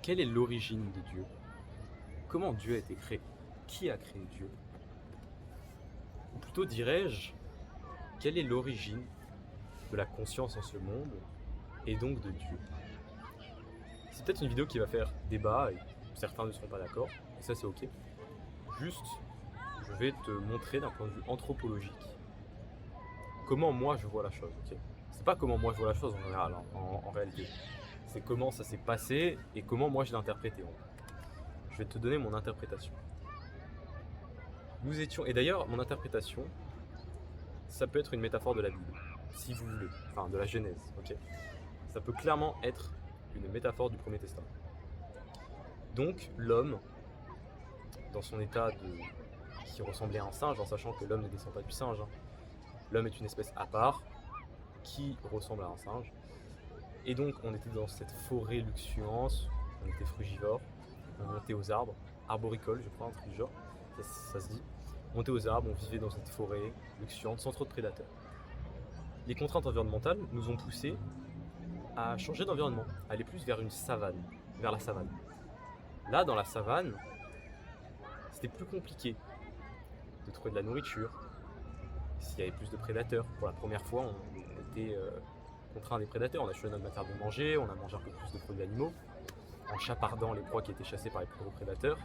Quelle est l'origine de Dieu? Comment Dieu a été créé? Qui a créé Dieu? Ou plutôt dirais-je, quelle est l'origine de la conscience en ce monde et donc de Dieu? C'est peut-être une vidéo qui va faire débat et certains ne seront pas d'accord, et ça c'est ok. Juste, je vais te montrer d'un point de vue anthropologique comment moi je vois la chose, ok? C'est pas comment moi je vois la chose en général, hein, en réalité. C'est comment ça s'est passé et comment moi je l'ai interprété. Je vais te donner mon interprétation. Nous étions, et d'ailleurs mon interprétation, ça peut être une métaphore de la Bible, si vous voulez, enfin de la Genèse, ok? Ça peut clairement être une métaphore du Premier Testament. Donc l'homme, dans son état qui ressemblait à un singe, en sachant que l'homme ne descend pas du singe, hein. L'homme est une espèce à part qui ressemble à un singe. Et donc on était dans cette forêt luxuriante, on était frugivore, on montait aux arbres, arboricole je crois, un truc du genre, ça se dit. On montait aux arbres, on vivait dans cette forêt luxuriante sans trop de prédateurs. Les contraintes environnementales nous ont poussés à changer d'environnement, à aller plus vers une savane, vers la savane. Là, dans la savane, c'était plus compliqué de trouver de la nourriture. S'il y avait plus de prédateurs, pour la première fois, on était contraint des prédateurs. On a choisi notre matière de manger, on a mangé un peu plus de produits animaux, en chapardant les proies qui étaient chassées par les plus gros prédateurs.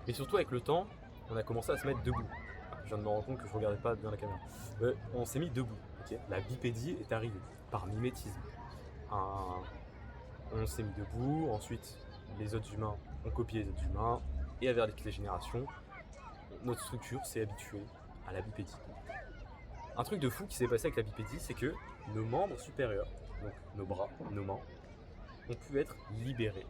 Mais surtout, avec le temps, on a commencé à se mettre debout. Je viens de me rendre compte que je regardais pas bien la caméra. On s'est mis debout. Okay, la bipédie est arrivée par mimétisme. On s'est mis debout, ensuite les autres humains ont copié les autres humains, et avec les générations, notre structure s'est habituée à la bipédie. Un truc de fou qui s'est passé avec la bipédie, c'est que nos membres supérieurs, donc nos bras, nos mains, ont pu être libérés.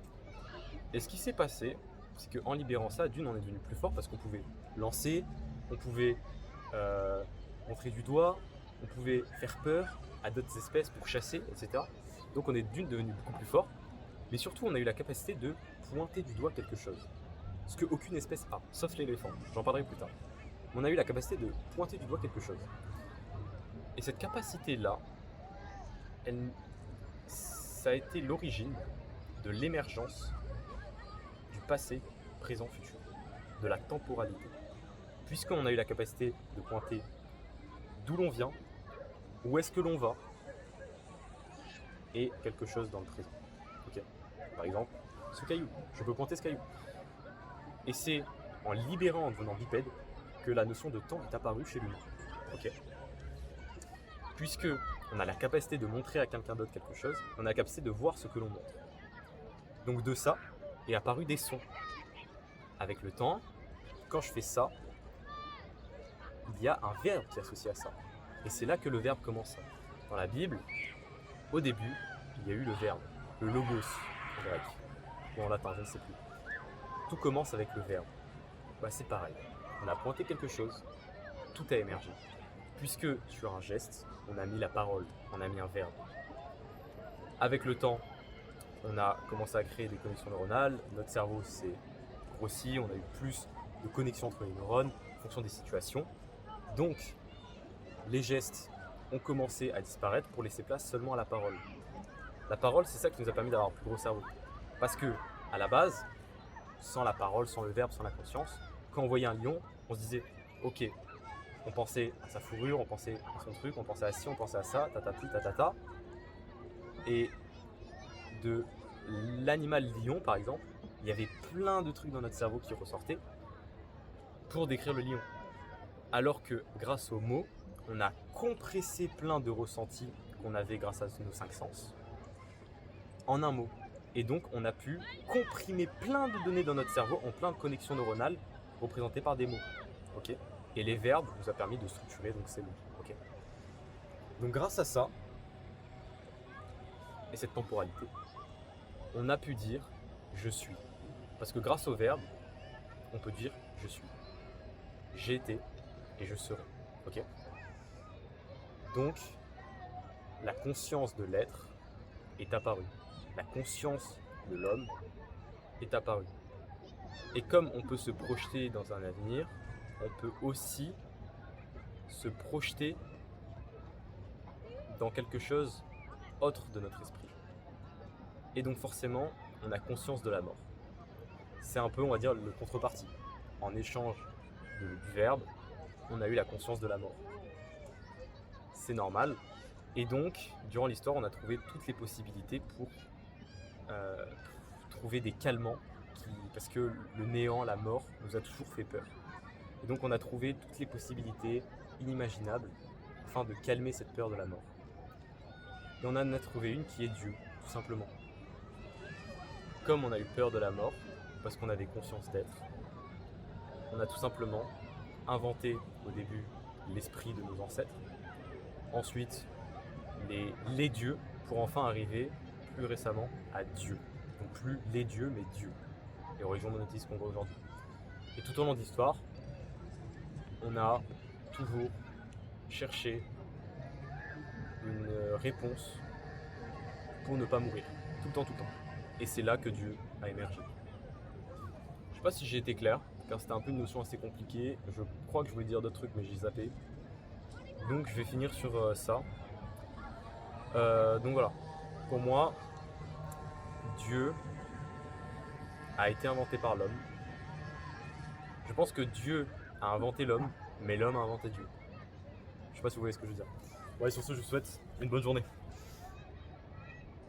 Et ce qui s'est passé, c'est qu'en libérant ça, d'une, on est devenu plus fort parce qu'on pouvait lancer, on pouvait montrer du doigt, on pouvait faire peur à d'autres espèces pour chasser, etc. Donc on est d'une devenu beaucoup plus fort, mais surtout on a eu la capacité de pointer du doigt quelque chose. Ce qu'aucune espèce a, sauf l'éléphant, j'en parlerai plus tard. On a eu la capacité de pointer du doigt quelque chose. Et cette capacité-là, ça a été l'origine de l'émergence du passé, présent, futur, de la temporalité. Puisqu'on a eu la capacité de pointer d'où l'on vient, où est-ce que l'on va, et quelque chose dans le présent. Okay. Par exemple, ce caillou, je peux pointer ce caillou. Et c'est en libérant, en devenant bipède, que la notion de temps est apparue chez l'humain. Okay. Puisque on a la capacité de montrer à quelqu'un d'autre quelque chose, on a la capacité de voir ce que l'on montre. Donc de ça est apparu des sons. Avec le temps, quand je fais ça, il y a un verbe qui est associé à ça. Et c'est là que le verbe commence. Dans la Bible, au début, il y a eu le verbe, le logos en grec, ou en latin, je ne sais plus. Tout commence avec le verbe. Bah, c'est pareil. On a pointé quelque chose, tout a émergé. Puisque sur un geste, on a mis la parole, on a mis un verbe. Avec le temps, on a commencé à créer des connexions neuronales, notre cerveau s'est grossi, on a eu plus de connexions entre les neurones en fonction des situations. Donc, les gestes ont commencé à disparaître pour laisser place seulement à la parole. La parole, c'est ça qui nous a permis d'avoir un plus gros cerveau. Parce que, à la base, sans la parole, sans le verbe, sans la conscience, quand on voyait un lion, on se disait, ok, on pensait à sa fourrure, on pensait à son truc, on pensait à ci, on pensait à ça, tatati, tatata. Et de l'animal lion, par exemple, il y avait plein de trucs dans notre cerveau qui ressortaient pour décrire le lion. Alors que grâce aux mots, on a compressé plein de ressentis qu'on avait grâce à nos 5 sens en un mot. Et donc on a pu comprimer plein de données dans notre cerveau en plein de connexions neuronales représentées par des mots. Okay, et les verbes nous a permis de structurer donc ces mots. Okay, donc grâce à ça et cette temporalité, on a pu dire je suis. Parce que grâce au verbe, on peut dire je suis. J'ai été et je serai. Okay, donc la conscience de l'être est apparue. La conscience de l'homme est apparue. Et comme on peut se projeter dans un avenir, on peut aussi se projeter dans quelque chose autre de notre esprit. Et donc forcément, on a conscience de la mort. C'est un peu, on va dire, le contrepartie. En échange du verbe, on a eu la conscience de la mort. C'est normal. Et donc, durant l'histoire, on a trouvé toutes les possibilités pour trouver des calmants, parce que le néant, la mort, nous a toujours fait peur. Et donc, on a trouvé toutes les possibilités inimaginables afin de calmer cette peur de la mort. Et on en a trouvé une qui est Dieu, tout simplement. Comme on a eu peur de la mort, parce qu'on avait conscience d'être, on a tout simplement inventé au début l'esprit de nos ancêtres, ensuite les dieux, pour enfin arriver plus récemment à Dieu. Donc plus les dieux, mais Dieu, les religions monothéistes qu'on voit aujourd'hui. Et tout au long de l'histoire, on a toujours cherché une réponse pour ne pas mourir, tout le temps. Et c'est là que Dieu a émergé. Je sais pas si j'ai été clair, car c'était un peu une notion assez compliquée. Je crois que je voulais dire d'autres trucs, mais j'ai zappé. Donc je vais finir sur ça. Donc voilà, pour moi, Dieu a été inventé par l'homme. Je pense que Dieu a inventé l'homme, mais l'homme a inventé Dieu. Je sais pas si vous voyez ce que je veux dire. Ouais, sur ce, je vous souhaite une bonne journée.